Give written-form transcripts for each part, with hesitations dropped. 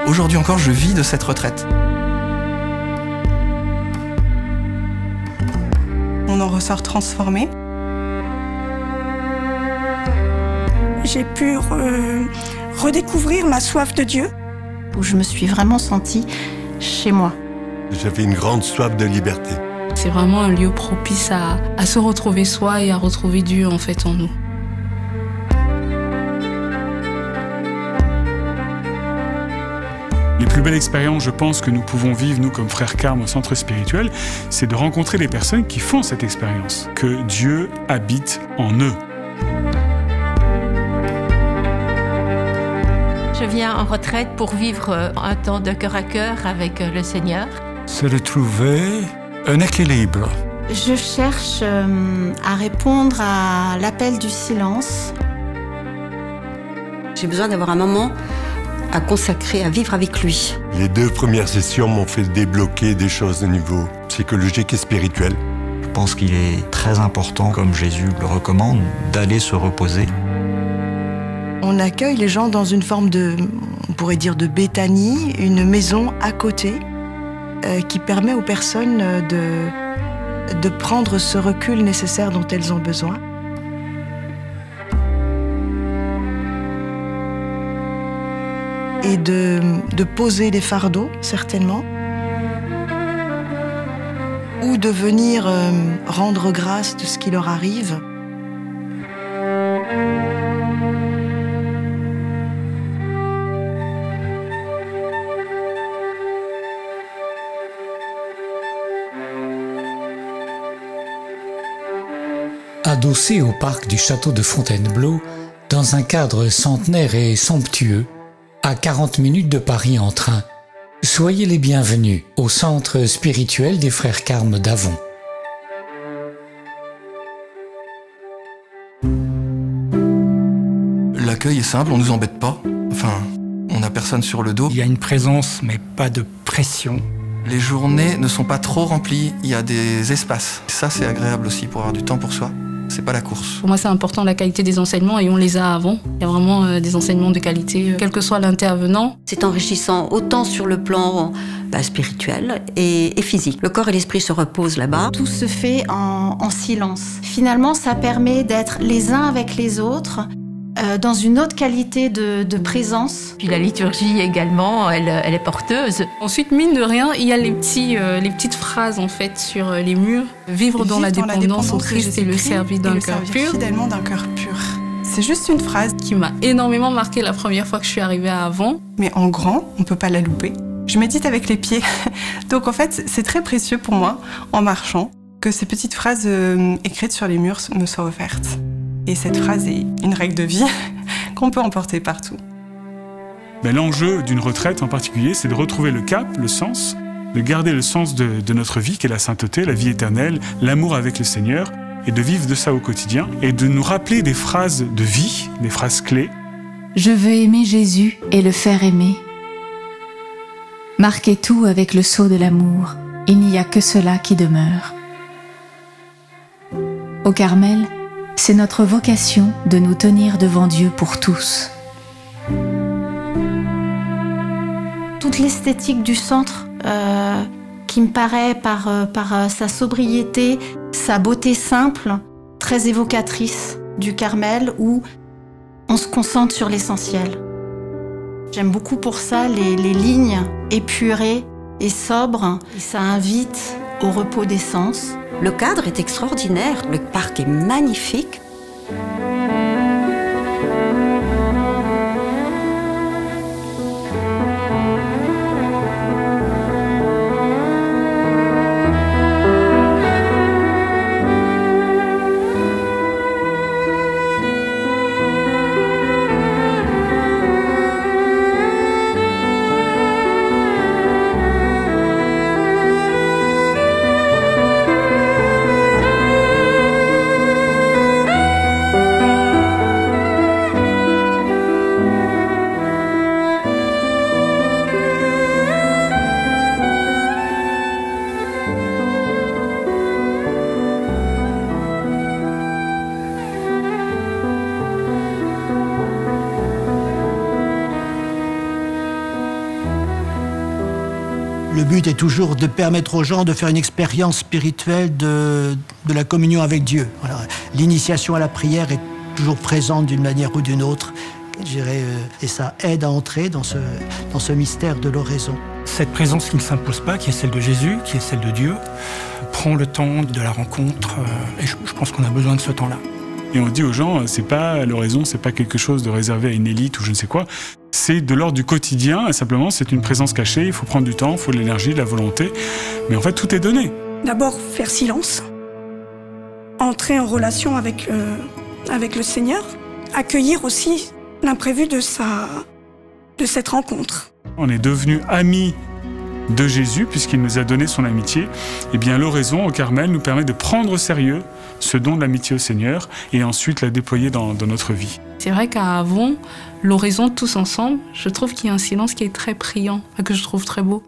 Aujourd'hui encore, je vis de cette retraite. On en ressort transformé. J'ai pu redécouvrir ma soif de Dieu. Où je me suis vraiment sentie chez moi. J'avais une grande soif de liberté. C'est vraiment un lieu propice à se retrouver soi et à retrouver Dieu en fait en nous. Les plus belles expériences, je pense, que nous pouvons vivre, nous, comme frères Carmes au centre spirituel, c'est de rencontrer les personnes qui font cette expérience, que Dieu habite en eux. Je viens en retraite pour vivre un temps de cœur à cœur avec le Seigneur. C'est de trouver un équilibre. Je cherche à répondre à l'appel du silence. J'ai besoin d'avoir un moment à consacrer, à vivre avec lui. Les 2 premières sessions m'ont fait débloquer des choses au niveau psychologique et spirituel. Je pense qu'il est très important, comme Jésus le recommande, d'aller se reposer. On accueille les gens dans une forme de, on pourrait dire de Béthanie, une maison à côté qui permet aux personnes de prendre ce recul nécessaire dont elles ont besoin. Et de poser des fardeaux, certainement. Ou de venir rendre grâce de ce qui leur arrive. Adossé au parc du château de Fontainebleau, dans un cadre centenaire et somptueux, à 40 minutes de Paris en train, soyez les bienvenus au centre spirituel des frères Carmes d'Avon. L'accueil est simple, on nous embête pas. Enfin, on n'a personne sur le dos. Il y a une présence, mais pas de pression. Les journées ne sont pas trop remplies, il y a des espaces. Ça, c'est agréable aussi pour avoir du temps pour soi. C'est pas la course. Pour moi, c'est important la qualité des enseignements et on les a avant. Il y a vraiment des enseignements de qualité, quel que soit l'intervenant. C'est enrichissant autant sur le plan spirituel et physique. Le corps et l'esprit se reposent là-bas. Tout se fait en silence. Finalement, ça permet d'être les uns avec les autres, dans une autre qualité de présence. Puis la liturgie également, elle est porteuse. Ensuite, mine de rien, il y a les petites phrases en fait sur les murs. Vivre dans la dépendance au Christ et le servir d'un cœur pur. Fidèlement d'un cœur pur. C'est juste une phrase qui m'a énormément marqué la première fois que je suis arrivée à Avon. Mais en grand, on peut pas la louper. Je médite avec les pieds. Donc en fait, c'est très précieux pour moi, en marchant, que ces petites phrases écrites sur les murs me soient offertes. Et cette phrase est une règle de vie qu'on peut emporter partout. L'enjeu d'une retraite en particulier, c'est de retrouver le cap, le sens, de garder le sens de notre vie, qui est la sainteté, la vie éternelle, l'amour avec le Seigneur, et de vivre de ça au quotidien, et de nous rappeler des phrases de vie, des phrases clés. Je veux aimer Jésus et le faire aimer. Marquer tout avec le sceau de l'amour, il n'y a que cela qui demeure. Au Carmel, c'est notre vocation de nous tenir devant Dieu pour tous. Toute l'esthétique du centre, qui me paraît par sa sobriété, sa beauté simple, très évocatrice du Carmel, où on se concentre sur l'essentiel. J'aime beaucoup pour ça les lignes épurées et sobres, et ça invite au repos des sens. Le cadre est extraordinaire, le parc est magnifique. Le but est toujours de permettre aux gens de faire une expérience spirituelle de la communion avec Dieu. Voilà. L'initiation à la prière est toujours présente d'une manière ou d'une autre, je dirais, et ça aide à entrer dans ce mystère de l'oraison. Cette présence qui ne s'impose pas, qui est celle de Jésus, qui est celle de Dieu, prend le temps de la rencontre, et je pense qu'on a besoin de ce temps-là. Et on dit aux gens, c'est pas l'oraison, c'est pas quelque chose de réservé à une élite ou je ne sais quoi. C'est de l'ordre du quotidien, et simplement c'est une présence cachée, il faut prendre du temps, il faut de l'énergie, de la volonté. Mais en fait, tout est donné. D'abord, faire silence, entrer en relation avec le Seigneur, accueillir aussi l'imprévu de cette rencontre. On est devenus amis de Jésus, puisqu'il nous a donné son amitié. Et bien l'oraison au Carmel nous permet de prendre au sérieux ce don de l'amitié au Seigneur et ensuite la déployer dans notre vie. C'est vrai qu'à Avon, l'oraison tous ensemble, je trouve qu'il y a un silence qui est très priant, que je trouve très beau.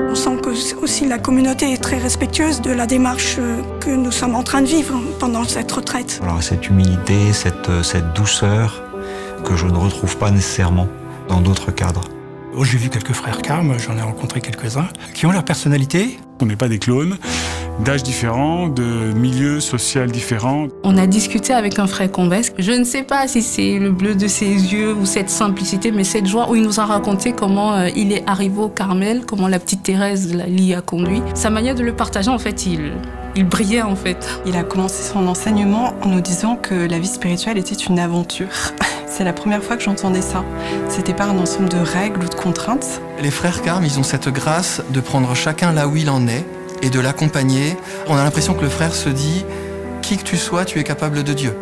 On sent que aussi la communauté est très respectueuse de la démarche que nous sommes en train de vivre pendant cette retraite. Alors cette humilité, cette douceur que je ne retrouve pas nécessairement dans d'autres cadres. J'ai vu quelques frères Carmes, j'en ai rencontré quelques-uns, qui ont leur personnalité. On n'est pas des clones, d'âges différents, de milieux sociaux différents. On a discuté avec un frère convesque. Je ne sais pas si c'est le bleu de ses yeux ou cette simplicité, mais cette joie où il nous a raconté comment il est arrivé au Carmel, comment la petite Thérèse l'y a conduit. Sa manière de le partager, en fait, il brillait en fait. Il a commencé son enseignement en nous disant que la vie spirituelle était une aventure. C'est la première fois que j'entendais ça. C'était pas un ensemble de règles ou de contraintes. Les frères Carmes, ils ont cette grâce de prendre chacun là où il en est et de l'accompagner. On a l'impression que le frère se dit « Qui que tu sois, tu es capable de Dieu ».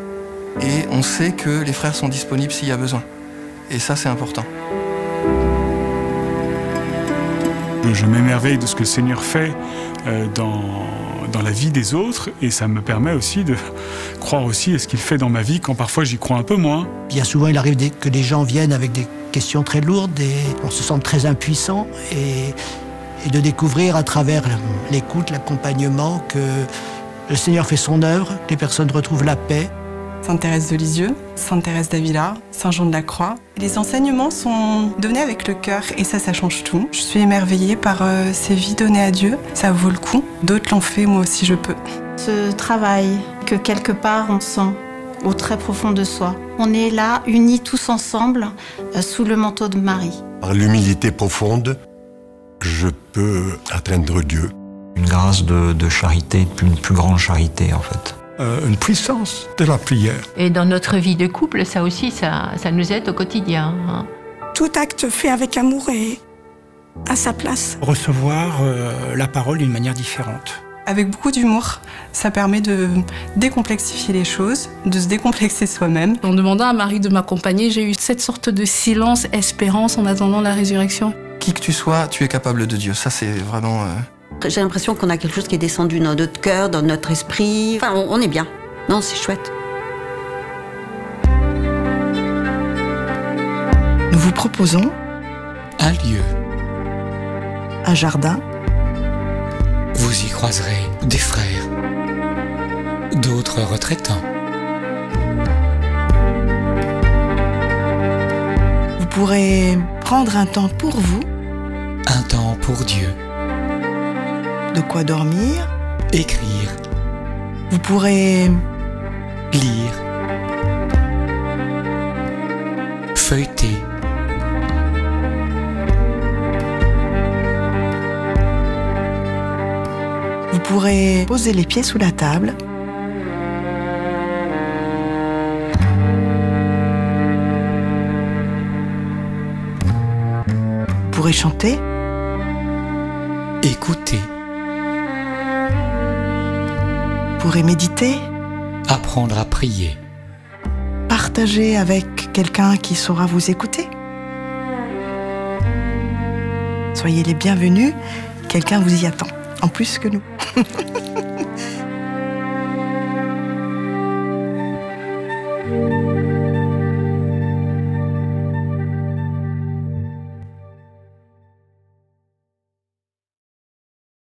Et on sait que les frères sont disponibles s'il y a besoin. Et ça, c'est important. Je m'émerveille de ce que le Seigneur fait dans la vie des autres et ça me permet aussi de croire aussi à ce qu'il fait dans ma vie quand parfois j'y crois un peu moins. Bien souvent, il arrive que des gens viennent avec des questions très lourdes et on se sent très impuissant et de découvrir à travers l'écoute, l'accompagnement que le Seigneur fait son œuvre, que les personnes retrouvent la paix. Sainte Thérèse de Lisieux, Sainte Thérèse d'Avila, Saint Jean de la Croix. Les enseignements sont donnés avec le cœur et ça change tout. Je suis émerveillée par ces vies données à Dieu. Ça vaut le coup. D'autres l'ont fait, moi aussi je peux. Ce travail que quelque part on sent au très profond de soi. On est là, unis tous ensemble, sous le manteau de Marie. Par l'humilité profonde, je peux atteindre Dieu. Une grâce de charité, une plus grande charité en fait. Une puissance de la prière. Et dans notre vie de couple, ça aussi, ça nous aide au quotidien. Hein. Tout acte fait avec amour est à sa place. Recevoir la parole d'une manière différente. Avec beaucoup d'humour, ça permet de décomplexifier les choses, de se décomplexer soi-même. En demandant à Marie de m'accompagner, j'ai eu cette sorte de silence, espérance en attendant la résurrection. Qui que tu sois, tu es capable de Dieu. Ça, c'est vraiment... J'ai l'impression qu'on a quelque chose qui est descendu dans notre cœur, dans notre esprit. Enfin, on est bien. Non, c'est chouette. Nous vous proposons un lieu, un jardin. Vous y croiserez des frères, d'autres retraitants. Vous pourrez prendre un temps pour vous. Un temps pour Dieu. De quoi dormir. Écrire. Vous pourrez lire. Feuilleter. Vous pourrez poser les pieds sous la table. Vous pourrez chanter. Écouter. Vous pourrez méditer. Apprendre à prier. Partager avec quelqu'un qui saura vous écouter. Soyez les bienvenus, quelqu'un vous y attend, en plus que nous.